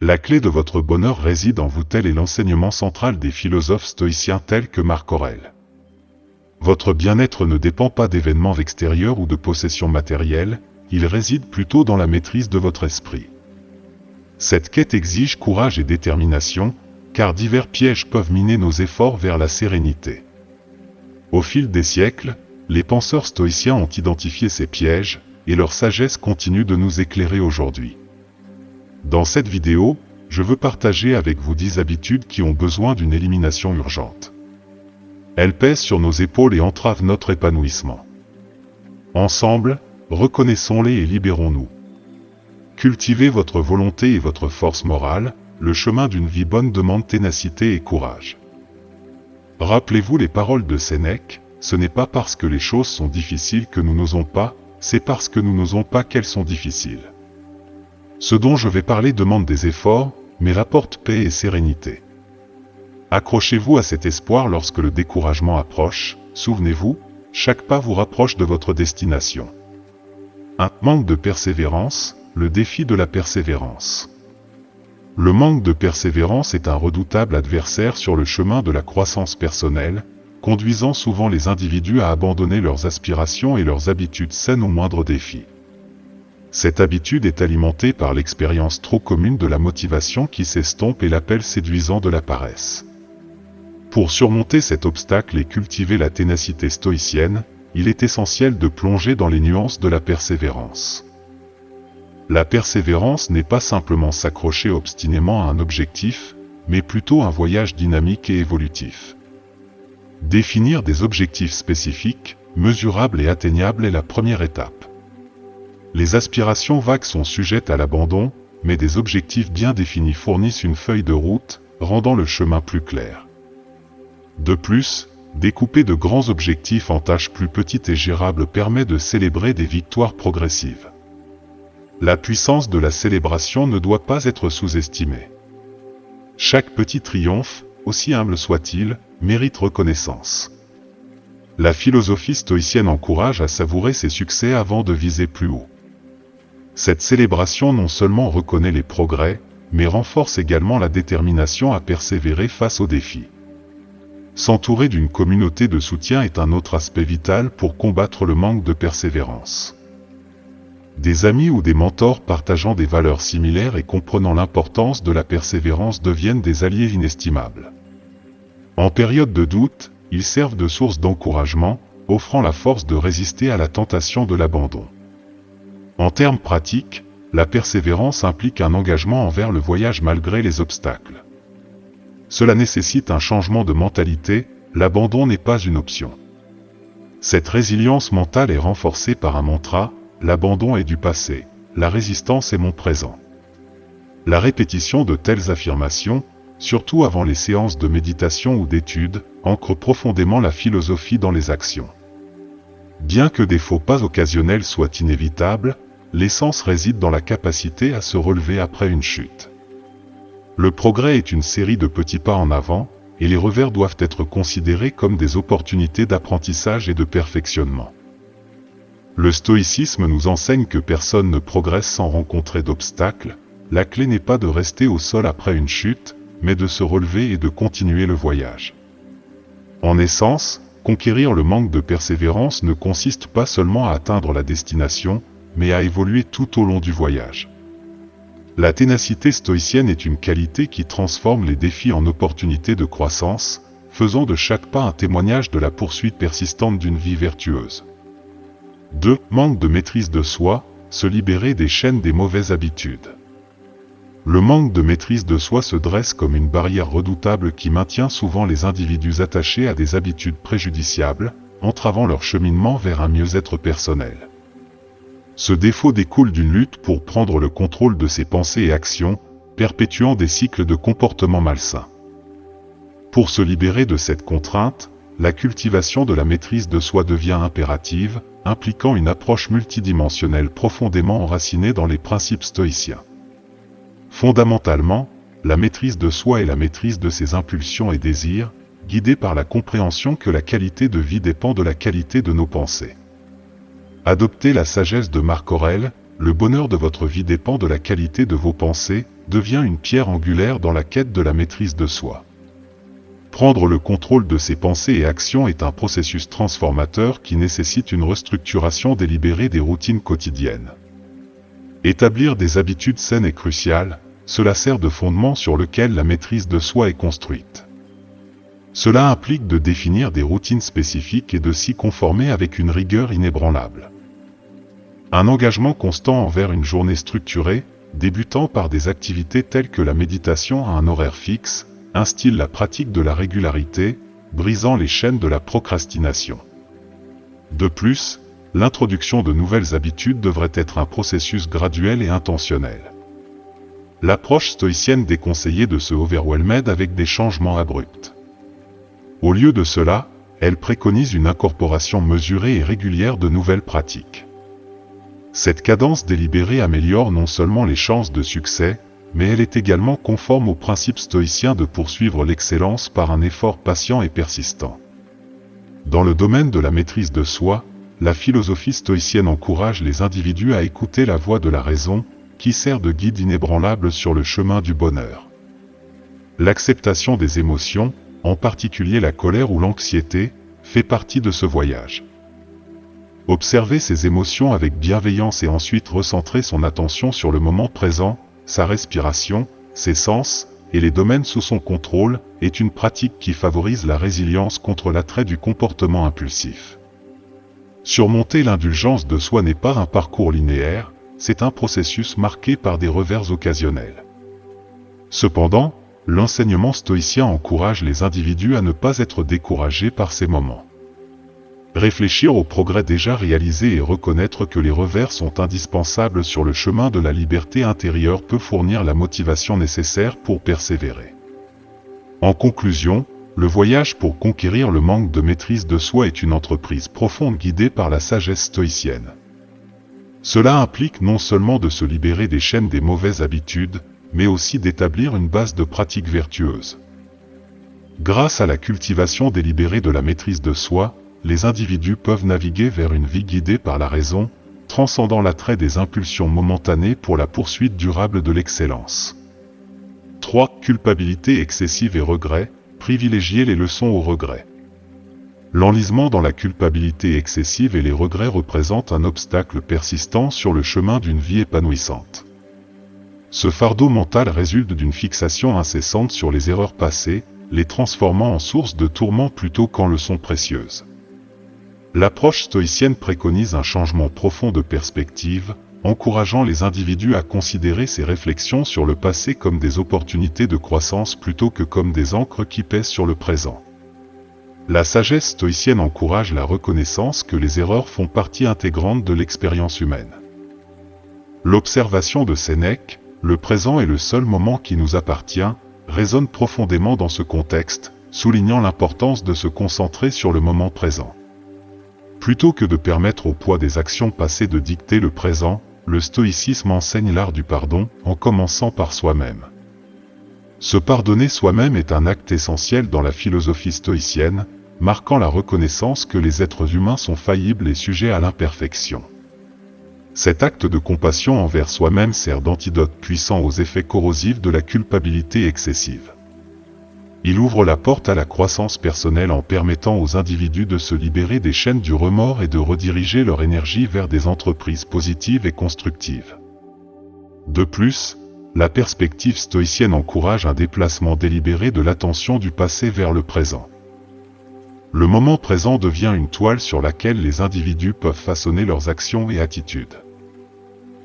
La clé de votre bonheur réside en vous, tel est l'enseignement central des philosophes stoïciens tels que Marc Aurèle. Votre bien-être ne dépend pas d'événements extérieurs ou de possessions matérielles, il réside plutôt dans la maîtrise de votre esprit. Cette quête exige courage et détermination, car divers pièges peuvent miner nos efforts vers la sérénité. Au fil des siècles, les penseurs stoïciens ont identifié ces pièges, et leur sagesse continue de nous éclairer aujourd'hui. Dans cette vidéo, je veux partager avec vous 10 habitudes qui ont besoin d'une élimination urgente. Elles pèsent sur nos épaules et entravent notre épanouissement. Ensemble, reconnaissons-les et libérons-nous. Cultivez votre volonté et votre force morale, le chemin d'une vie bonne demande ténacité et courage. Rappelez-vous les paroles de Sénèque, ce n'est pas parce que les choses sont difficiles que nous n'osons pas, c'est parce que nous n'osons pas qu'elles sont difficiles. Ce dont je vais parler demande des efforts, mais rapporte paix et sérénité. Accrochez-vous à cet espoir lorsque le découragement approche, souvenez-vous, chaque pas vous rapproche de votre destination. Un manque de persévérance, le défi de la persévérance. Le manque de persévérance est un redoutable adversaire sur le chemin de la croissance personnelle, conduisant souvent les individus à abandonner leurs aspirations et leurs habitudes saines au moindre défi. Cette habitude est alimentée par l'expérience trop commune de la motivation qui s'estompe et l'appel séduisant de la paresse. Pour surmonter cet obstacle et cultiver la ténacité stoïcienne, il est essentiel de plonger dans les nuances de la persévérance. La persévérance n'est pas simplement s'accrocher obstinément à un objectif, mais plutôt un voyage dynamique et évolutif. Définir des objectifs spécifiques, mesurables et atteignables est la première étape. Les aspirations vagues sont sujettes à l'abandon, mais des objectifs bien définis fournissent une feuille de route, rendant le chemin plus clair. De plus, découper de grands objectifs en tâches plus petites et gérables permet de célébrer des victoires progressives. La puissance de la célébration ne doit pas être sous-estimée. Chaque petit triomphe, aussi humble soit-il, mérite reconnaissance. La philosophie stoïcienne encourage à savourer ses succès avant de viser plus haut. Cette célébration non seulement reconnaît les progrès, mais renforce également la détermination à persévérer face aux défis. S'entourer d'une communauté de soutien est un autre aspect vital pour combattre le manque de persévérance. Des amis ou des mentors partageant des valeurs similaires et comprenant l'importance de la persévérance deviennent des alliés inestimables. En période de doute, ils servent de source d'encouragement, offrant la force de résister à la tentation de l'abandon. En termes pratiques, la persévérance implique un engagement envers le voyage malgré les obstacles. Cela nécessite un changement de mentalité, l'abandon n'est pas une option. Cette résilience mentale est renforcée par un mantra: l'abandon est du passé, la résistance est mon présent. La répétition de telles affirmations, surtout avant les séances de méditation ou d'études, ancre profondément la philosophie dans les actions. Bien que des faux pas occasionnels soient inévitables, l'essence réside dans la capacité à se relever après une chute. Le progrès est une série de petits pas en avant, et les revers doivent être considérés comme des opportunités d'apprentissage et de perfectionnement. Le stoïcisme nous enseigne que personne ne progresse sans rencontrer d'obstacles. La clé n'est pas de rester au sol après une chute, mais de se relever et de continuer le voyage. En essence, conquérir le manque de persévérance ne consiste pas seulement à atteindre la destination, mais à évoluer tout au long du voyage. La ténacité stoïcienne est une qualité qui transforme les défis en opportunités de croissance, faisant de chaque pas un témoignage de la poursuite persistante d'une vie vertueuse. 2. Manque de maîtrise de soi, se libérer des chaînes des mauvaises habitudes. Le manque de maîtrise de soi se dresse comme une barrière redoutable qui maintient souvent les individus attachés à des habitudes préjudiciables, entravant leur cheminement vers un mieux-être personnel. Ce défaut découle d'une lutte pour prendre le contrôle de ses pensées et actions, perpétuant des cycles de comportements malsains. Pour se libérer de cette contrainte, la cultivation de la maîtrise de soi devient impérative, impliquant une approche multidimensionnelle profondément enracinée dans les principes stoïciens. Fondamentalement, la maîtrise de soi est la maîtrise de ses impulsions et désirs, guidée par la compréhension que la qualité de vie dépend de la qualité de nos pensées. Adoptez la sagesse de Marc Aurèle, le bonheur de votre vie dépend de la qualité de vos pensées, devient une pierre angulaire dans la quête de la maîtrise de soi. Prendre le contrôle de ses pensées et actions est un processus transformateur qui nécessite une restructuration délibérée des routines quotidiennes. Établir des habitudes saines est crucial, cela sert de fondement sur lequel la maîtrise de soi est construite. Cela implique de définir des routines spécifiques et de s'y conformer avec une rigueur inébranlable. Un engagement constant envers une journée structurée, débutant par des activités telles que la méditation à un horaire fixe, instille la pratique de la régularité, brisant les chaînes de la procrastination. De plus, l'introduction de nouvelles habitudes devrait être un processus graduel et intentionnel. L'approche stoïcienne déconseillait de se overwhelmer avec des changements abrupts. Au lieu de cela, elle préconise une incorporation mesurée et régulière de nouvelles pratiques. Cette cadence délibérée améliore non seulement les chances de succès, mais elle est également conforme au principe stoïcien de poursuivre l'excellence par un effort patient et persistant. Dans le domaine de la maîtrise de soi, la philosophie stoïcienne encourage les individus à écouter la voix de la raison, qui sert de guide inébranlable sur le chemin du bonheur. L'acceptation des émotions, en particulier la colère ou l'anxiété, fait partie de ce voyage. Observer ses émotions avec bienveillance et ensuite recentrer son attention sur le moment présent, sa respiration, ses sens, et les domaines sous son contrôle, est une pratique qui favorise la résilience contre l'attrait du comportement impulsif. Surmonter l'indulgence de soi n'est pas un parcours linéaire, c'est un processus marqué par des revers occasionnels. Cependant, l'enseignement stoïcien encourage les individus à ne pas être découragés par ces moments. Réfléchir aux progrès déjà réalisés et reconnaître que les revers sont indispensables sur le chemin de la liberté intérieure peut fournir la motivation nécessaire pour persévérer. En conclusion, le voyage pour conquérir le manque de maîtrise de soi est une entreprise profonde guidée par la sagesse stoïcienne. Cela implique non seulement de se libérer des chaînes des mauvaises habitudes, mais aussi d'établir une base de pratiques vertueuses. Grâce à la cultivation délibérée de la maîtrise de soi, les individus peuvent naviguer vers une vie guidée par la raison, transcendant l'attrait des impulsions momentanées pour la poursuite durable de l'excellence. 3. Culpabilité excessive et regret, privilégier les leçons aux regrets. L'enlisement dans la culpabilité excessive et les regrets représentent un obstacle persistant sur le chemin d'une vie épanouissante. Ce fardeau mental résulte d'une fixation incessante sur les erreurs passées, les transformant en source de tourments plutôt qu'en leçons précieuses. L'approche stoïcienne préconise un changement profond de perspective, encourageant les individus à considérer ces réflexions sur le passé comme des opportunités de croissance plutôt que comme des ancres qui pèsent sur le présent. La sagesse stoïcienne encourage la reconnaissance que les erreurs font partie intégrante de l'expérience humaine. L'observation de Sénèque, le présent est le seul moment qui nous appartient, résonne profondément dans ce contexte, soulignant l'importance de se concentrer sur le moment présent. Plutôt que de permettre au poids des actions passées de dicter le présent, le stoïcisme enseigne l'art du pardon, en commençant par soi-même. Se pardonner soi-même est un acte essentiel dans la philosophie stoïcienne, marquant la reconnaissance que les êtres humains sont faillibles et sujets à l'imperfection. Cet acte de compassion envers soi-même sert d'antidote puissant aux effets corrosifs de la culpabilité excessive. Il ouvre la porte à la croissance personnelle en permettant aux individus de se libérer des chaînes du remords et de rediriger leur énergie vers des entreprises positives et constructives. De plus, la perspective stoïcienne encourage un déplacement délibéré de l'attention du passé vers le présent. Le moment présent devient une toile sur laquelle les individus peuvent façonner leurs actions et attitudes.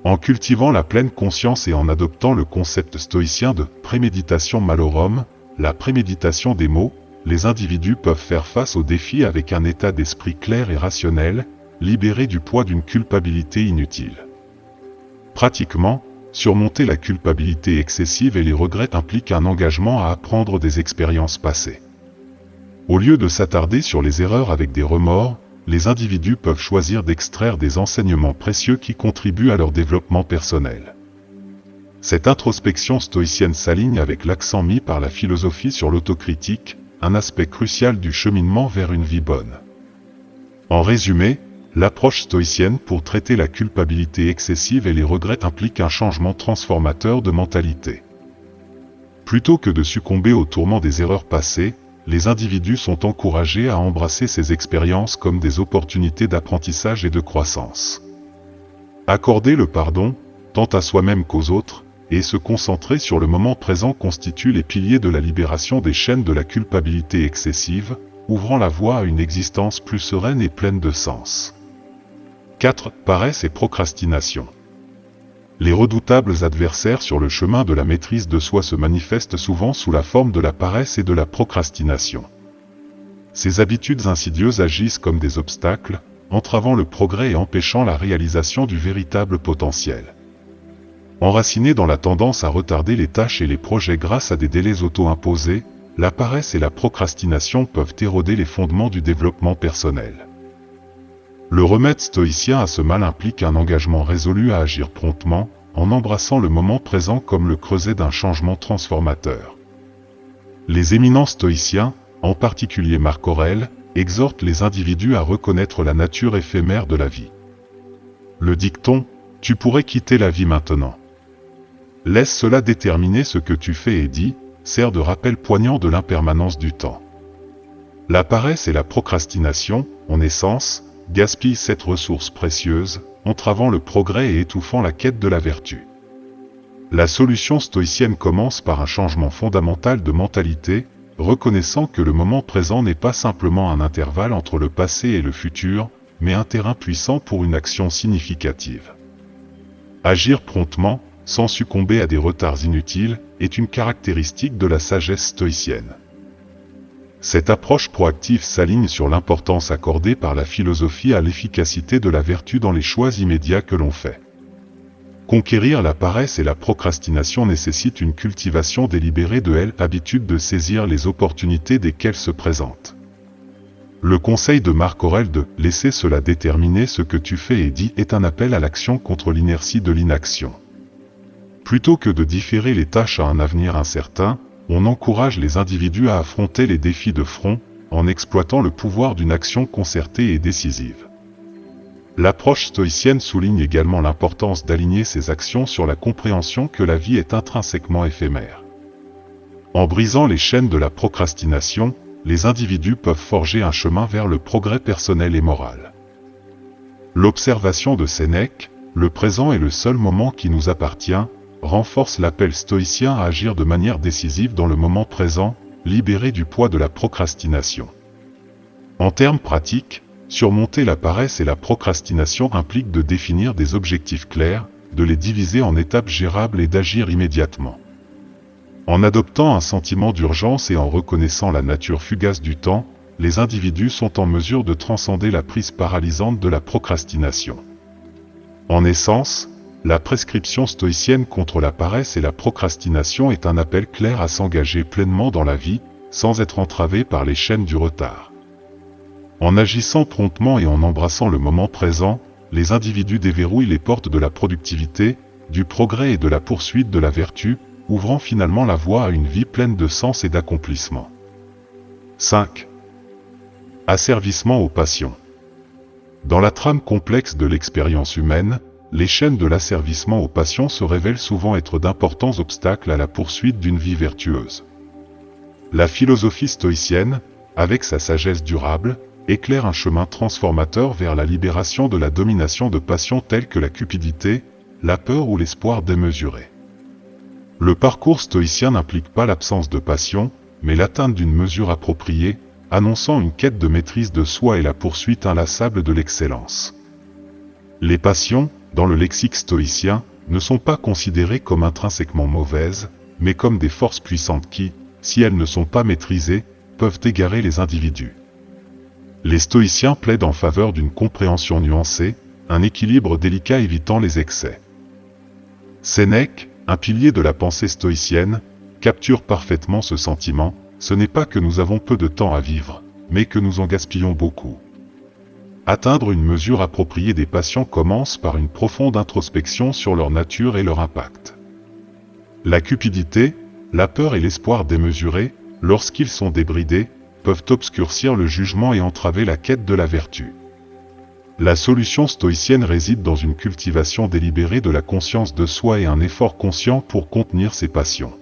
En cultivant la pleine conscience et en adoptant le concept stoïcien de préméditation malorum, la préméditation des mots, les individus peuvent faire face aux défis avec un état d'esprit clair et rationnel, libéré du poids d'une culpabilité inutile. Pratiquement, surmonter la culpabilité excessive et les regrets implique un engagement à apprendre des expériences passées. Au lieu de s'attarder sur les erreurs avec des remords, les individus peuvent choisir d'extraire des enseignements précieux qui contribuent à leur développement personnel. Cette introspection stoïcienne s'aligne avec l'accent mis par la philosophie sur l'autocritique, un aspect crucial du cheminement vers une vie bonne. En résumé, l'approche stoïcienne pour traiter la culpabilité excessive et les regrets implique un changement transformateur de mentalité. Plutôt que de succomber au tourment des erreurs passées, les individus sont encouragés à embrasser ces expériences comme des opportunités d'apprentissage et de croissance. Accorder le pardon, tant à soi-même qu'aux autres, et se concentrer sur le moment présent constituent les piliers de la libération des chaînes de la culpabilité excessive, ouvrant la voie à une existence plus sereine et pleine de sens. 4. Paresse et procrastination. Les redoutables adversaires sur le chemin de la maîtrise de soi se manifestent souvent sous la forme de la paresse et de la procrastination. Ces habitudes insidieuses agissent comme des obstacles, entravant le progrès et empêchant la réalisation du véritable potentiel. Enracinés dans la tendance à retarder les tâches et les projets grâce à des délais auto-imposés, la paresse et la procrastination peuvent éroder les fondements du développement personnel. Le remède stoïcien à ce mal implique un engagement résolu à agir promptement, en embrassant le moment présent comme le creuset d'un changement transformateur. Les éminents stoïciens, en particulier Marc Aurèle, exhortent les individus à reconnaître la nature éphémère de la vie. Le dicton « Tu pourrais quitter la vie maintenant ». Laisse cela déterminer ce que tu fais et dis, sert de rappel poignant de l'impermanence du temps. La paresse et la procrastination, en essence, gaspillent cette ressource précieuse, entravant le progrès et étouffant la quête de la vertu. La solution stoïcienne commence par un changement fondamental de mentalité, reconnaissant que le moment présent n'est pas simplement un intervalle entre le passé et le futur, mais un terrain puissant pour une action significative. Agir promptement, sans succomber à des retards inutiles, est une caractéristique de la sagesse stoïcienne. Cette approche proactive s'aligne sur l'importance accordée par la philosophie à l'efficacité de la vertu dans les choix immédiats que l'on fait. Conquérir la paresse et la procrastination nécessite une cultivation délibérée de l'habitude de saisir les opportunités dès qu'elles se présentent. Le conseil de Marc Aurèle de « laisser cela déterminer ce que tu fais et dis » est un appel à l'action contre l'inertie de l'inaction. Plutôt que de différer les tâches à un avenir incertain, on encourage les individus à affronter les défis de front, en exploitant le pouvoir d'une action concertée et décisive. L'approche stoïcienne souligne également l'importance d'aligner ses actions sur la compréhension que la vie est intrinsèquement éphémère. En brisant les chaînes de la procrastination, les individus peuvent forger un chemin vers le progrès personnel et moral. L'observation de Sénèque, le présent est le seul moment qui nous appartient, renforce l'appel stoïcien à agir de manière décisive dans le moment présent, libéré du poids de la procrastination. En termes pratiques, surmonter la paresse et la procrastination implique de définir des objectifs clairs, de les diviser en étapes gérables et d'agir immédiatement. En adoptant un sentiment d'urgence et en reconnaissant la nature fugace du temps, les individus sont en mesure de transcender la prise paralysante de la procrastination. En essence, la prescription stoïcienne contre la paresse et la procrastination est un appel clair à s'engager pleinement dans la vie, sans être entravé par les chaînes du retard. En agissant promptement et en embrassant le moment présent, les individus déverrouillent les portes de la productivité, du progrès et de la poursuite de la vertu, ouvrant finalement la voie à une vie pleine de sens et d'accomplissement. 5. Asservissement aux passions. Dans la trame complexe de l'expérience humaine, les chaînes de l'asservissement aux passions se révèlent souvent être d'importants obstacles à la poursuite d'une vie vertueuse. La philosophie stoïcienne, avec sa sagesse durable, éclaire un chemin transformateur vers la libération de la domination de passions telles que la cupidité, la peur ou l'espoir démesuré. Le parcours stoïcien n'implique pas l'absence de passion, mais l'atteinte d'une mesure appropriée, annonçant une quête de maîtrise de soi et la poursuite inlassable de l'excellence. Les passions, dans le lexique stoïcien, ne sont pas considérées comme intrinsèquement mauvaises, mais comme des forces puissantes qui, si elles ne sont pas maîtrisées, peuvent égarer les individus. Les stoïciens plaident en faveur d'une compréhension nuancée, un équilibre délicat évitant les excès. Sénèque, un pilier de la pensée stoïcienne, capture parfaitement ce sentiment: ce n'est pas que nous avons peu de temps à vivre, mais que nous en gaspillons beaucoup. Atteindre une mesure appropriée des passions commence par une profonde introspection sur leur nature et leur impact. La cupidité, la peur et l'espoir démesurés, lorsqu'ils sont débridés, peuvent obscurcir le jugement et entraver la quête de la vertu. La solution stoïcienne réside dans une cultivation délibérée de la conscience de soi et un effort conscient pour contenir ses passions.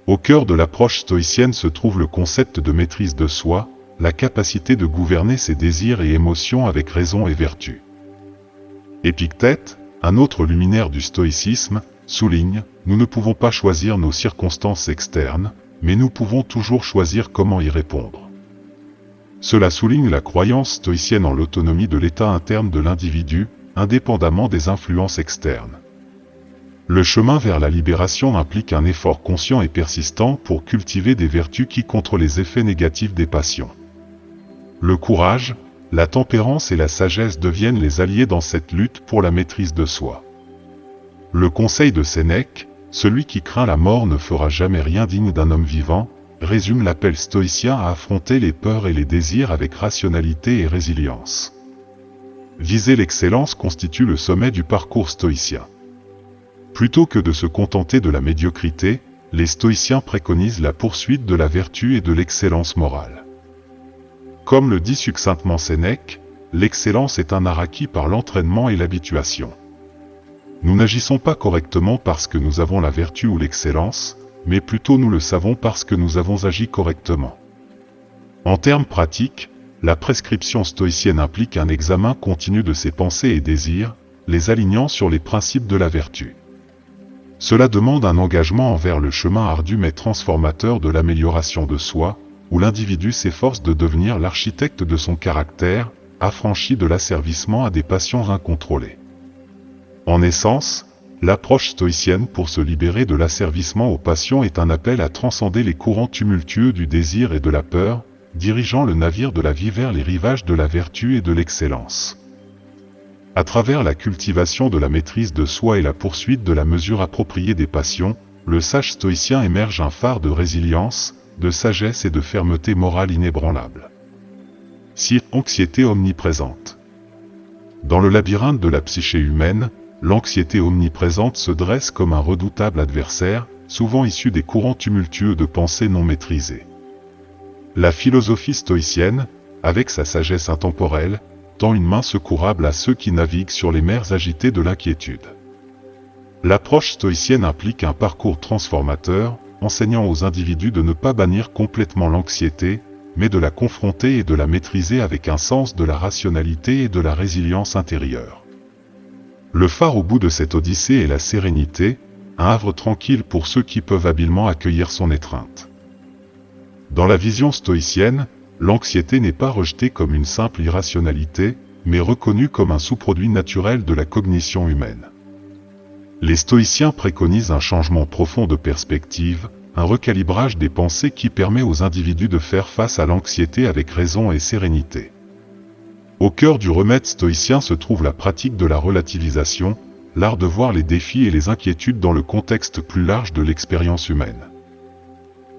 Au cœur de l'approche stoïcienne se trouve le concept de maîtrise de soi, la capacité de gouverner ses désirs et émotions avec raison et vertu. Épictète, un autre luminaire du stoïcisme, souligne « Nous ne pouvons pas choisir nos circonstances externes, mais nous pouvons toujours choisir comment y répondre ». Cela souligne la croyance stoïcienne en l'autonomie de l'état interne de l'individu, indépendamment des influences externes. Le chemin vers la libération implique un effort conscient et persistant pour cultiver des vertus qui contrent les effets négatifs des passions. Le courage, la tempérance et la sagesse deviennent les alliés dans cette lutte pour la maîtrise de soi. Le conseil de Sénèque, « Celui qui craint la mort ne fera jamais rien digne d'un homme vivant », résume l'appel stoïcien à affronter les peurs et les désirs avec rationalité et résilience. Viser l'excellence constitue le sommet du parcours stoïcien. Plutôt que de se contenter de la médiocrité, les stoïciens préconisent la poursuite de la vertu et de l'excellence morale. Comme le dit succinctement Sénèque, l'excellence est un art acquis par l'entraînement et l'habituation. Nous n'agissons pas correctement parce que nous avons la vertu ou l'excellence, mais plutôt nous le savons parce que nous avons agi correctement. En termes pratiques, la prescription stoïcienne implique un examen continu de ses pensées et désirs, les alignant sur les principes de la vertu. Cela demande un engagement envers le chemin ardu mais transformateur de l'amélioration de soi, où l'individu s'efforce de devenir l'architecte de son caractère, affranchi de l'asservissement à des passions incontrôlées. En essence, l'approche stoïcienne pour se libérer de l'asservissement aux passions est un appel à transcender les courants tumultueux du désir et de la peur, dirigeant le navire de la vie vers les rivages de la vertu et de l'excellence. À travers la cultivation de la maîtrise de soi et la poursuite de la mesure appropriée des passions, le sage stoïcien émerge un phare de résilience, de sagesse et de fermeté morale inébranlable. Si anxiété omniprésente. Dans le labyrinthe de la psyché humaine, l'anxiété omniprésente se dresse comme un redoutable adversaire, souvent issu des courants tumultueux de pensée non maîtrisés. La philosophie stoïcienne, avec sa sagesse intemporelle, tend une main secourable à ceux qui naviguent sur les mers agitées de l'inquiétude. L'approche stoïcienne implique un parcours transformateur, enseignant aux individus de ne pas bannir complètement l'anxiété, mais de la confronter et de la maîtriser avec un sens de la rationalité et de la résilience intérieure. Le phare au bout de cette odyssée est la sérénité, un havre tranquille pour ceux qui peuvent habilement accueillir son étreinte. Dans la vision stoïcienne, l'anxiété n'est pas rejetée comme une simple irrationalité, mais reconnue comme un sous-produit naturel de la cognition humaine. Les stoïciens préconisent un changement profond de perspective, un recalibrage des pensées qui permet aux individus de faire face à l'anxiété avec raison et sérénité. Au cœur du remède stoïcien se trouve la pratique de la relativisation, l'art de voir les défis et les inquiétudes dans le contexte plus large de l'expérience humaine.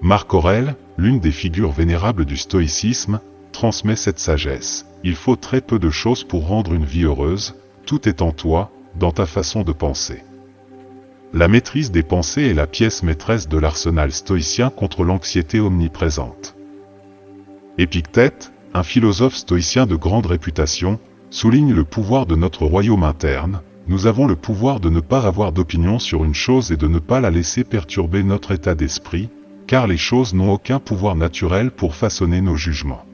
Marc Aurèle, l'une des figures vénérables du stoïcisme, transmet cette sagesse. Il faut très peu de choses pour rendre une vie heureuse, tout est en toi, dans ta façon de penser. La maîtrise des pensées est la pièce maîtresse de l'arsenal stoïcien contre l'anxiété omniprésente. Épictète, un philosophe stoïcien de grande réputation, souligne le pouvoir de notre royaume interne. Nous avons le pouvoir de ne pas avoir d'opinion sur une chose et de ne pas la laisser perturber notre état d'esprit, car les choses n'ont aucun pouvoir naturel pour façonner nos jugements.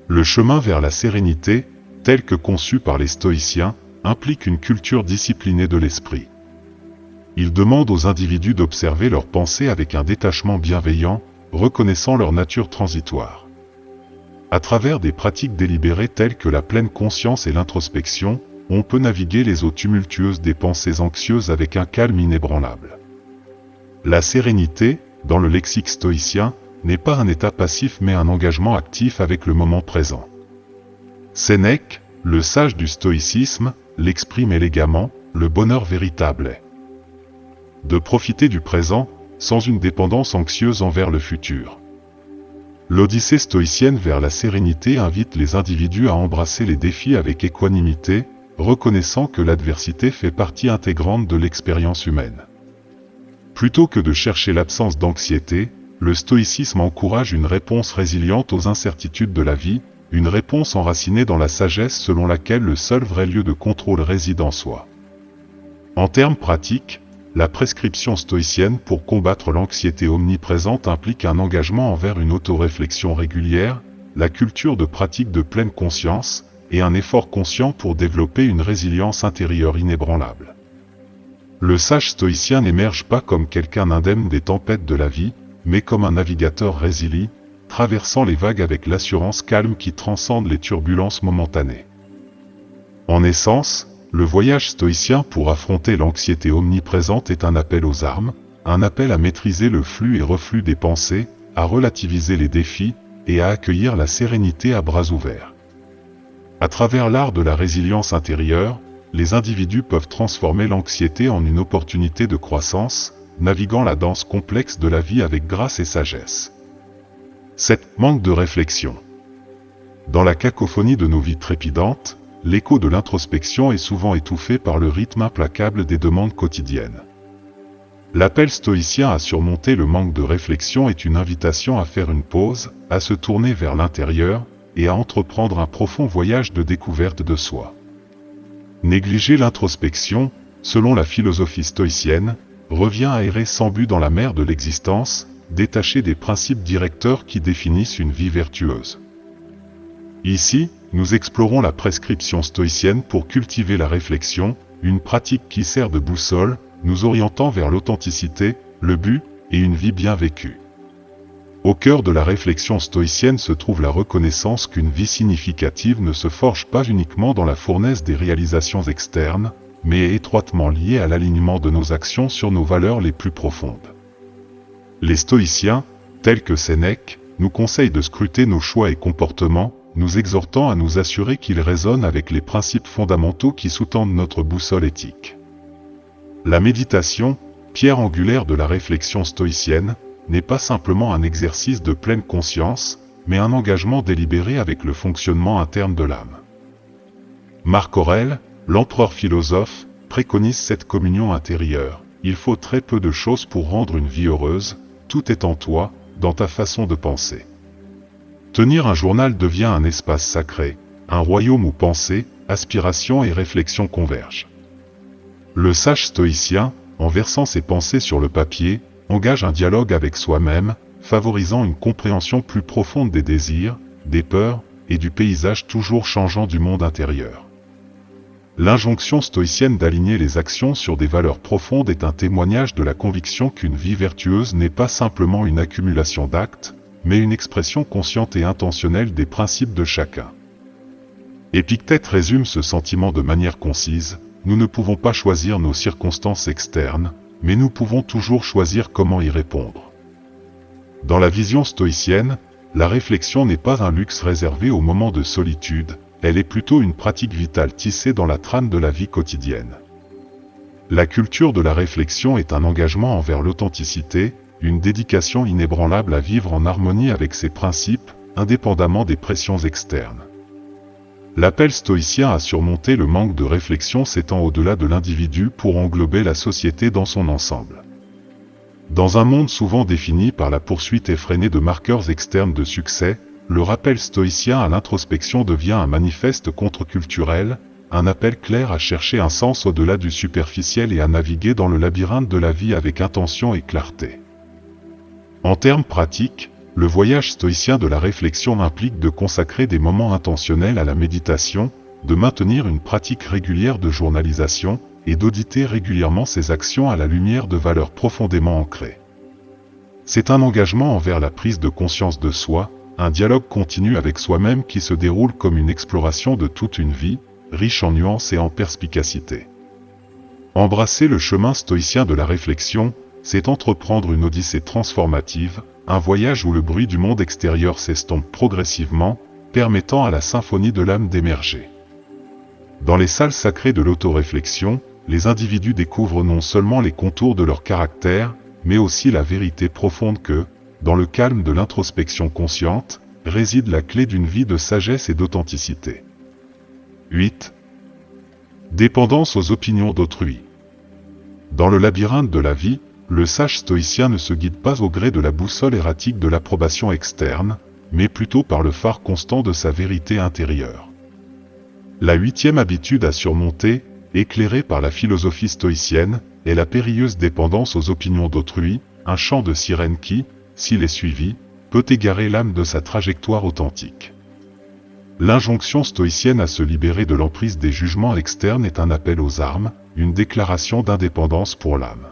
Le chemin vers la sérénité, tel que conçu par les stoïciens, implique une culture disciplinée de l'esprit. Il demande aux individus d'observer leurs pensées avec un détachement bienveillant, reconnaissant leur nature transitoire. À travers des pratiques délibérées telles que la pleine conscience et l'introspection, on peut naviguer les eaux tumultueuses des pensées anxieuses avec un calme inébranlable. La sérénité, dans le lexique stoïcien, n'est pas un état passif mais un engagement actif avec le moment présent. Sénèque, le sage du stoïcisme, l'exprime élégamment, le bonheur véritable est de profiter du présent, sans une dépendance anxieuse envers le futur. L'odyssée stoïcienne vers la sérénité invite les individus à embrasser les défis avec équanimité, reconnaissant que l'adversité fait partie intégrante de l'expérience humaine. Plutôt que de chercher l'absence d'anxiété, le stoïcisme encourage une réponse résiliente aux incertitudes de la vie, une réponse enracinée dans la sagesse selon laquelle le seul vrai lieu de contrôle réside en soi. En termes pratiques, la prescription stoïcienne pour combattre l'anxiété omniprésente implique un engagement envers une autoréflexion régulière, la culture de pratique de pleine conscience, et un effort conscient pour développer une résilience intérieure inébranlable. Le sage stoïcien n'émerge pas comme quelqu'un indemne des tempêtes de la vie, mais comme un navigateur résilient, traversant les vagues avec l'assurance calme qui transcende les turbulences momentanées. En essence, le voyage stoïcien pour affronter l'anxiété omniprésente est un appel aux armes, un appel à maîtriser le flux et reflux des pensées, à relativiser les défis, et à accueillir la sérénité à bras ouverts. À travers l'art de la résilience intérieure, les individus peuvent transformer l'anxiété en une opportunité de croissance, naviguant la danse complexe de la vie avec grâce et sagesse. Cette manque de réflexion. Dans la cacophonie de nos vies trépidantes, l'écho de l'introspection est souvent étouffé par le rythme implacable des demandes quotidiennes. L'appel stoïcien à surmonter le manque de réflexion est une invitation à faire une pause, à se tourner vers l'intérieur, et à entreprendre un profond voyage de découverte de soi. Négliger l'introspection, selon la philosophie stoïcienne, revient à errer sans but dans la mer de l'existence, détaché des principes directeurs qui définissent une vie vertueuse. Ici, nous explorons la prescription stoïcienne pour cultiver la réflexion, une pratique qui sert de boussole, nous orientant vers l'authenticité, le but, et une vie bien vécue. Au cœur de la réflexion stoïcienne se trouve la reconnaissance qu'une vie significative ne se forge pas uniquement dans la fournaise des réalisations externes, mais est étroitement liée à l'alignement de nos actions sur nos valeurs les plus profondes. Les stoïciens, tels que Sénèque, nous conseillent de scruter nos choix et comportements, nous exhortant à nous assurer qu'ils résonnent avec les principes fondamentaux qui sous-tendent notre boussole éthique. La méditation, pierre angulaire de la réflexion stoïcienne, n'est pas simplement un exercice de pleine conscience, mais un engagement délibéré avec le fonctionnement interne de l'âme. Marc Aurèle, l'empereur philosophe, préconise cette communion intérieure. Il faut très peu de choses pour rendre une vie heureuse, tout est en toi, dans ta façon de penser. Tenir un journal devient un espace sacré, un royaume où pensée, aspiration et réflexion convergent. Le sage stoïcien, en versant ses pensées sur le papier, engage un dialogue avec soi-même, favorisant une compréhension plus profonde des désirs, des peurs, et du paysage toujours changeant du monde intérieur. L'injonction stoïcienne d'aligner les actions sur des valeurs profondes est un témoignage de la conviction qu'une vie vertueuse n'est pas simplement une accumulation d'actes, mais une expression consciente et intentionnelle des principes de chacun. Épictète résume ce sentiment de manière concise: nous ne pouvons pas choisir nos circonstances externes, mais nous pouvons toujours choisir comment y répondre. Dans la vision stoïcienne, la réflexion n'est pas un luxe réservé aux moments de solitude, elle est plutôt une pratique vitale tissée dans la trame de la vie quotidienne. La culture de la réflexion est un engagement envers l'authenticité, une dédication inébranlable à vivre en harmonie avec ses principes, indépendamment des pressions externes. L'appel stoïcien à surmonter le manque de réflexion s'étend au-delà de l'individu pour englober la société dans son ensemble. Dans un monde souvent défini par la poursuite effrénée de marqueurs externes de succès, le rappel stoïcien à l'introspection devient un manifeste contre-culturel, un appel clair à chercher un sens au-delà du superficiel et à naviguer dans le labyrinthe de la vie avec intention et clarté. En termes pratiques, le voyage stoïcien de la réflexion implique de consacrer des moments intentionnels à la méditation, de maintenir une pratique régulière de journalisation, et d'auditer régulièrement ses actions à la lumière de valeurs profondément ancrées. C'est un engagement envers la prise de conscience de soi, un dialogue continu avec soi-même qui se déroule comme une exploration de toute une vie, riche en nuances et en perspicacité. Embrasser le chemin stoïcien de la réflexion, c'est entreprendre une odyssée transformative, un voyage où le bruit du monde extérieur s'estompe progressivement, permettant à la symphonie de l'âme d'émerger. Dans les salles sacrées de l'autoréflexion, les individus découvrent non seulement les contours de leur caractère, mais aussi la vérité profonde que, dans le calme de l'introspection consciente, réside la clé d'une vie de sagesse et d'authenticité. 8. Dépendance aux opinions d'autrui. Dans le labyrinthe de la vie, le sage stoïcien ne se guide pas au gré de la boussole erratique de l'approbation externe, mais plutôt par le phare constant de sa vérité intérieure. La 8e habitude à surmonter, éclairée par la philosophie stoïcienne, est la périlleuse dépendance aux opinions d'autrui, un chant de sirène qui, s'il est suivi, peut égarer l'âme de sa trajectoire authentique. L'injonction stoïcienne à se libérer de l'emprise des jugements externes est un appel aux armes, une déclaration d'indépendance pour l'âme.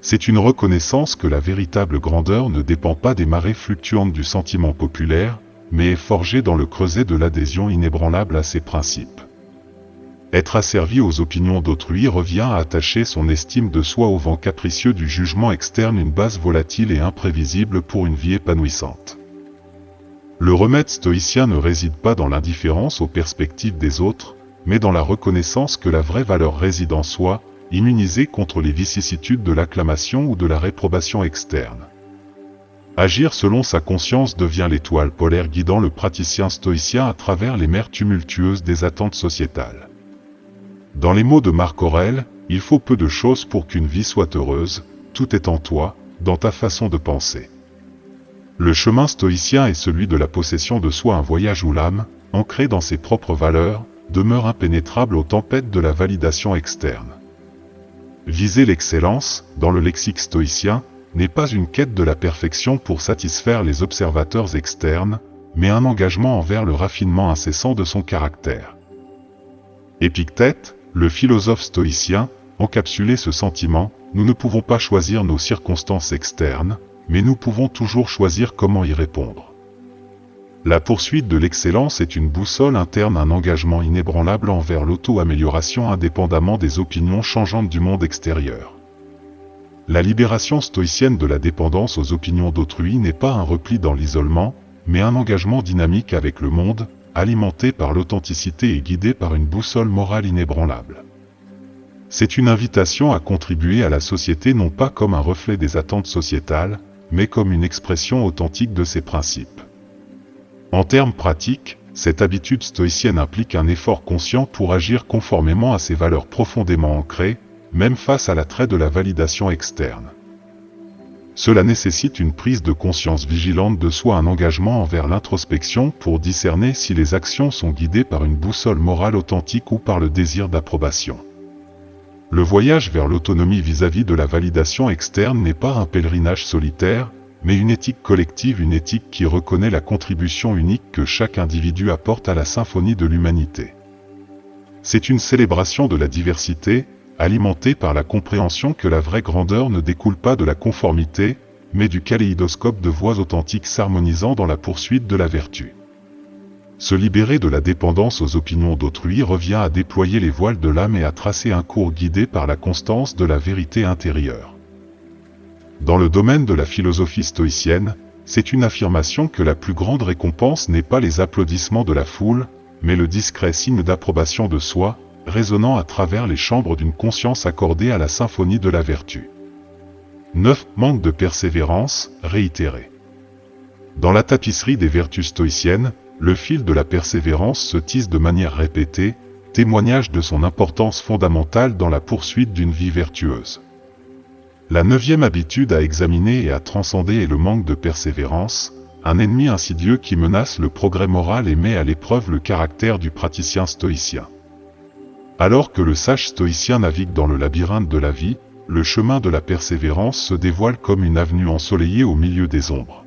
C'est une reconnaissance que la véritable grandeur ne dépend pas des marées fluctuantes du sentiment populaire, mais est forgée dans le creuset de l'adhésion inébranlable à ses principes. Être asservi aux opinions d'autrui revient à attacher son estime de soi au vent capricieux du jugement externe, une base volatile et imprévisible pour une vie épanouissante. Le remède stoïcien ne réside pas dans l'indifférence aux perspectives des autres, mais dans la reconnaissance que la vraie valeur réside en soi, immunisée contre les vicissitudes de l'acclamation ou de la réprobation externe. Agir selon sa conscience devient l'étoile polaire guidant le praticien stoïcien à travers les mers tumultueuses des attentes sociétales. Dans les mots de Marc Aurèle, il faut peu de choses pour qu'une vie soit heureuse, tout est en toi, dans ta façon de penser. Le chemin stoïcien est celui de la possession de soi, un voyage où l'âme, ancrée dans ses propres valeurs, demeure impénétrable aux tempêtes de la validation externe. Viser l'excellence, dans le lexique stoïcien, n'est pas une quête de la perfection pour satisfaire les observateurs externes, mais un engagement envers le raffinement incessant de son caractère. Épictète, le philosophe stoïcien, encapsulait ce sentiment: nous ne pouvons pas choisir nos circonstances externes, mais nous pouvons toujours choisir comment y répondre. La poursuite de l'excellence est une boussole interne, un engagement inébranlable envers l'auto-amélioration indépendamment des opinions changeantes du monde extérieur. La libération stoïcienne de la dépendance aux opinions d'autrui n'est pas un repli dans l'isolement, mais un engagement dynamique avec le monde, alimenté par l'authenticité et guidé par une boussole morale inébranlable. C'est une invitation à contribuer à la société non pas comme un reflet des attentes sociétales, mais comme une expression authentique de ses principes. En termes pratiques, cette habitude stoïcienne implique un effort conscient pour agir conformément à ses valeurs profondément ancrées, même face à l'attrait de la validation externe. Cela nécessite une prise de conscience vigilante de soi, un engagement envers l'introspection pour discerner si les actions sont guidées par une boussole morale authentique ou par le désir d'approbation. Le voyage vers l'autonomie vis-à-vis de la validation externe n'est pas un pèlerinage solitaire, mais une éthique collective, une éthique qui reconnaît la contribution unique que chaque individu apporte à la symphonie de l'humanité. C'est une célébration de la diversité, alimentée par la compréhension que la vraie grandeur ne découle pas de la conformité, mais du kaléidoscope de voix authentiques s'harmonisant dans la poursuite de la vertu. Se libérer de la dépendance aux opinions d'autrui revient à déployer les voiles de l'âme et à tracer un cours guidé par la constance de la vérité intérieure. Dans le domaine de la philosophie stoïcienne, c'est une affirmation que la plus grande récompense n'est pas les applaudissements de la foule, mais le discret signe d'approbation de soi, résonnant à travers les chambres d'une conscience accordée à la symphonie de la vertu. 9. Manque de persévérance, réitéré. Dans la tapisserie des vertus stoïciennes, le fil de la persévérance se tisse de manière répétée, témoignage de son importance fondamentale dans la poursuite d'une vie vertueuse. La 9e habitude à examiner et à transcender est le manque de persévérance, un ennemi insidieux qui menace le progrès moral et met à l'épreuve le caractère du praticien stoïcien. Alors que le sage stoïcien navigue dans le labyrinthe de la vie, le chemin de la persévérance se dévoile comme une avenue ensoleillée au milieu des ombres.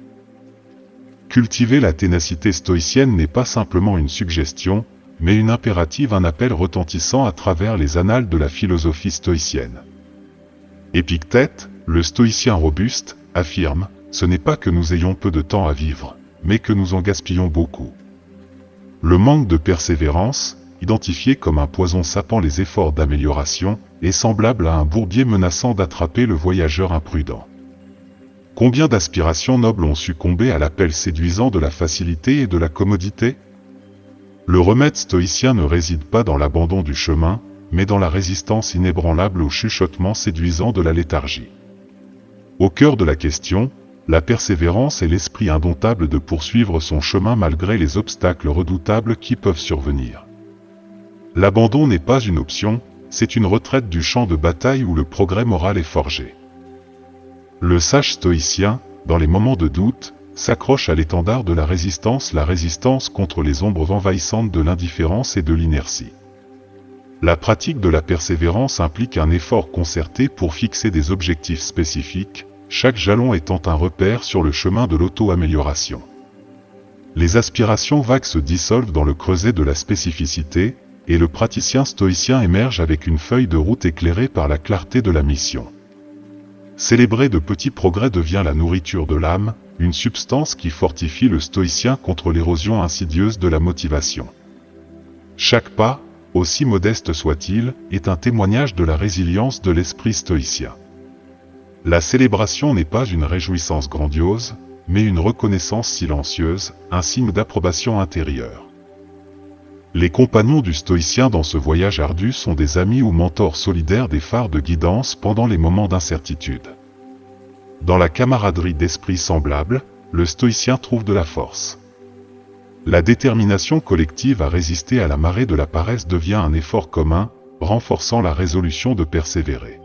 Cultiver la ténacité stoïcienne n'est pas simplement une suggestion, mais une impérative, un appel retentissant à travers les annales de la philosophie stoïcienne. Épictète, le stoïcien robuste, affirme: ce n'est pas que nous ayons peu de temps à vivre, mais que nous en gaspillons beaucoup. Le manque de persévérance, identifié comme un poison sapant les efforts d'amélioration, est semblable à un bourbier menaçant d'attraper le voyageur imprudent. Combien d'aspirations nobles ont succombé à l'appel séduisant de la facilité et de la commodité? Le remède stoïcien ne réside pas dans l'abandon du chemin, mais dans la résistance inébranlable au chuchotement séduisant de la léthargie. Au cœur de la question, la persévérance est l'esprit indomptable de poursuivre son chemin malgré les obstacles redoutables qui peuvent survenir. L'abandon n'est pas une option, c'est une retraite du champ de bataille où le progrès moral est forgé. Le sage stoïcien, dans les moments de doute, s'accroche à l'étendard de la résistance contre les ombres envahissantes de l'indifférence et de l'inertie. La pratique de la persévérance implique un effort concerté pour fixer des objectifs spécifiques, chaque jalon étant un repère sur le chemin de l'auto-amélioration. Les aspirations vagues se dissolvent dans le creuset de la spécificité, et le praticien stoïcien émerge avec une feuille de route éclairée par la clarté de la mission. Célébrer de petits progrès devient la nourriture de l'âme, une substance qui fortifie le stoïcien contre l'érosion insidieuse de la motivation. Chaque pas, aussi modeste soit-il, est un témoignage de la résilience de l'esprit stoïcien. La célébration n'est pas une réjouissance grandiose, mais une reconnaissance silencieuse, un signe d'approbation intérieure. Les compagnons du stoïcien dans ce voyage ardu sont des amis ou mentors solidaires, des phares de guidance pendant les moments d'incertitude. Dans la camaraderie d'esprits semblables, le stoïcien trouve de la force. La détermination collective à résister à la marée de la paresse devient un effort commun, renforçant la résolution de persévérer.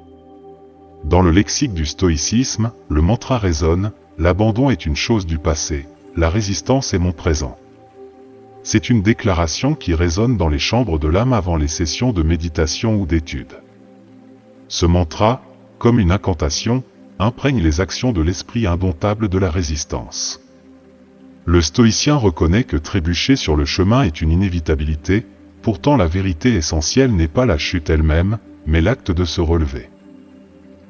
Dans le lexique du stoïcisme, le mantra résonne: l'abandon est une chose du passé, la résistance est mon présent. C'est une déclaration qui résonne dans les chambres de l'âme avant les sessions de méditation ou d'étude. Ce mantra, comme une incantation, imprègne les actions de l'esprit indomptable de la résistance. Le stoïcien reconnaît que trébucher sur le chemin est une inévitabilité, pourtant la vérité essentielle n'est pas la chute elle-même, mais l'acte de se relever.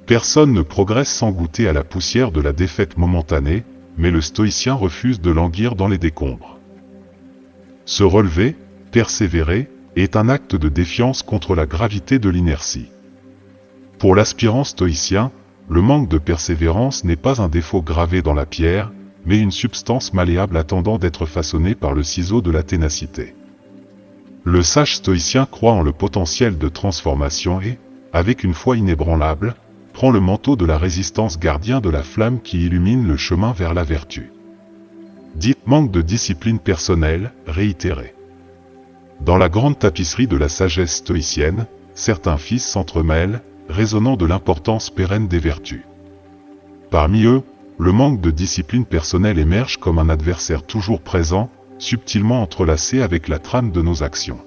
Personne ne progresse sans goûter à la poussière de la défaite momentanée, mais le stoïcien refuse de languir dans les décombres. Se relever, persévérer, est un acte de défiance contre la gravité de l'inertie. Pour l'aspirant stoïcien, le manque de persévérance n'est pas un défaut gravé dans la pierre, mais une substance malléable attendant d'être façonnée par le ciseau de la ténacité. Le sage stoïcien croit en le potentiel de transformation et, avec une foi inébranlable, prend le manteau de la résistance, gardien de la flamme qui illumine le chemin vers la vertu. Dites manque de discipline personnelle, réitérée. Dans la grande tapisserie de la sagesse stoïcienne, certains fils s'entremêlent, résonnant de l'importance pérenne des vertus. Parmi eux, le manque de discipline personnelle émerge comme un adversaire toujours présent, subtilement entrelacé avec la trame de nos actions.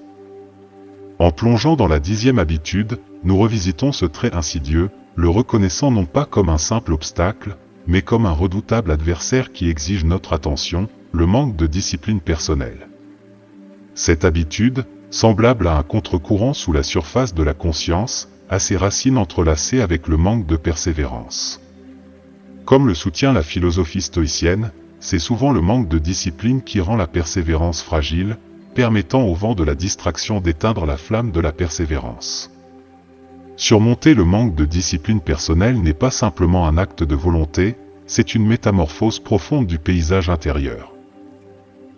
En plongeant dans la 10e habitude, nous revisitons ce trait insidieux, le reconnaissant non pas comme un simple obstacle, mais comme un redoutable adversaire qui exige notre attention, le manque de discipline personnelle. Cette habitude, semblable à un contre-courant sous la surface de la conscience, a ses racines entrelacées avec le manque de persévérance. Comme le soutient la philosophie stoïcienne, c'est souvent le manque de discipline qui rend la persévérance fragile, permettant au vent de la distraction d'éteindre la flamme de la persévérance. Surmonter le manque de discipline personnelle n'est pas simplement un acte de volonté, c'est une métamorphose profonde du paysage intérieur.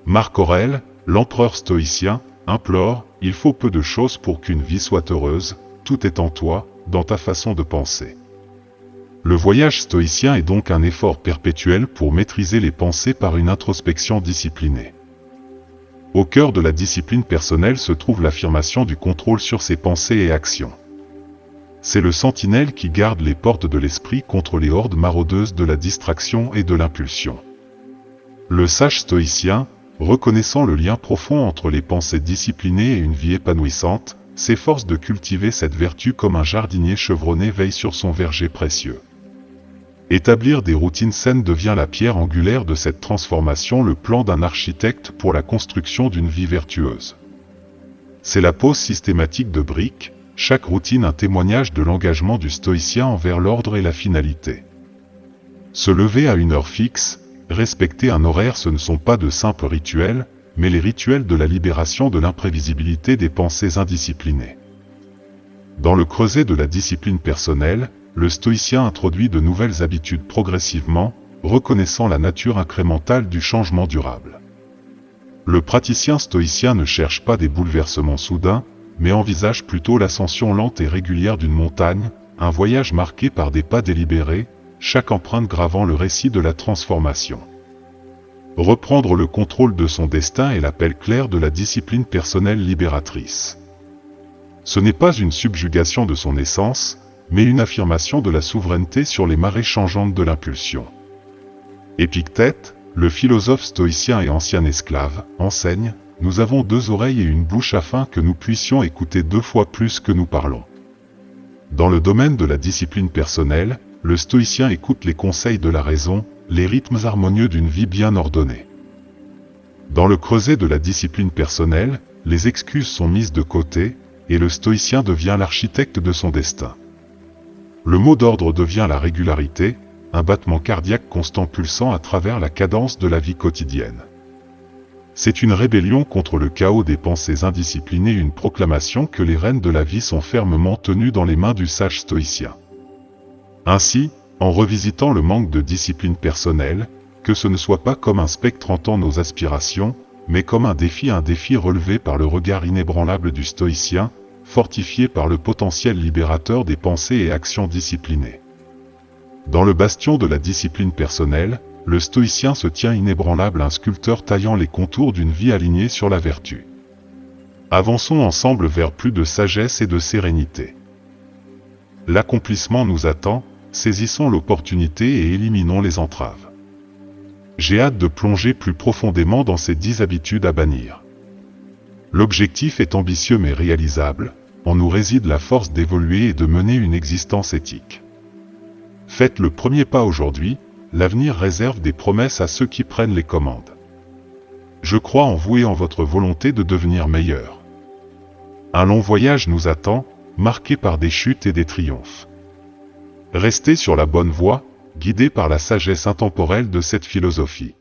Marc Aurèle, l'empereur stoïcien, implore: il faut peu de choses pour qu'une vie soit heureuse, tout est en toi, dans ta façon de penser. Le voyage stoïcien est donc un effort perpétuel pour maîtriser les pensées par une introspection disciplinée. Au cœur de la discipline personnelle se trouve l'affirmation du contrôle sur ses pensées et actions. C'est le sentinelle qui garde les portes de l'esprit contre les hordes maraudeuses de la distraction et de l'impulsion. Le sage stoïcien, reconnaissant le lien profond entre les pensées disciplinées et une vie épanouissante, s'efforce de cultiver cette vertu comme un jardinier chevronné veille sur son verger précieux. Établir des routines saines devient la pierre angulaire de cette transformation, le plan d'un architecte pour la construction d'une vie vertueuse. C'est la pose systématique de briques, chaque routine un témoignage de l'engagement du stoïcien envers l'ordre et la finalité. Se lever à une heure fixe, respecter un horaire, ce ne sont pas de simples rituels, mais les rituels de la libération de l'imprévisibilité des pensées indisciplinées. Dans le creuset de la discipline personnelle, le stoïcien introduit de nouvelles habitudes progressivement, reconnaissant la nature incrémentale du changement durable. Le praticien stoïcien ne cherche pas des bouleversements soudains, mais envisage plutôt l'ascension lente et régulière d'une montagne, un voyage marqué par des pas délibérés, chaque empreinte gravant le récit de la transformation. Reprendre le contrôle de son destin est l'appel clair de la discipline personnelle libératrice. Ce n'est pas une subjugation de son essence, mais une affirmation de la souveraineté sur les marées changeantes de l'impulsion. Épictète, le philosophe stoïcien et ancien esclave, enseigne: nous avons 2 oreilles et une bouche afin que nous puissions écouter 2 fois plus que nous parlons. Dans le domaine de la discipline personnelle, le stoïcien écoute les conseils de la raison, les rythmes harmonieux d'une vie bien ordonnée. Dans le creuset de la discipline personnelle, les excuses sont mises de côté, et le stoïcien devient l'architecte de son destin. Le mot d'ordre devient la régularité, un battement cardiaque constant pulsant à travers la cadence de la vie quotidienne. C'est une rébellion contre le chaos des pensées indisciplinées, une proclamation que les rênes de la vie sont fermement tenues dans les mains du sage stoïcien. Ainsi, en revisitant le manque de discipline personnelle, que ce ne soit pas comme un spectre hantant nos aspirations, mais comme un défi relevé par le regard inébranlable du stoïcien, fortifié par le potentiel libérateur des pensées et actions disciplinées. Dans le bastion de la discipline personnelle, le stoïcien se tient inébranlable, un sculpteur taillant les contours d'une vie alignée sur la vertu. Avançons ensemble vers plus de sagesse et de sérénité. L'accomplissement nous attend, saisissons l'opportunité et éliminons les entraves. J'ai hâte de plonger plus profondément dans ces 10 habitudes à bannir. L'objectif est ambitieux mais réalisable, en nous réside la force d'évoluer et de mener une existence éthique. Faites le premier pas aujourd'hui, l'avenir réserve des promesses à ceux qui prennent les commandes. Je crois en vous et en votre volonté de devenir meilleur. Un long voyage nous attend, marqué par des chutes et des triomphes. Restez sur la bonne voie, guidés par la sagesse intemporelle de cette philosophie.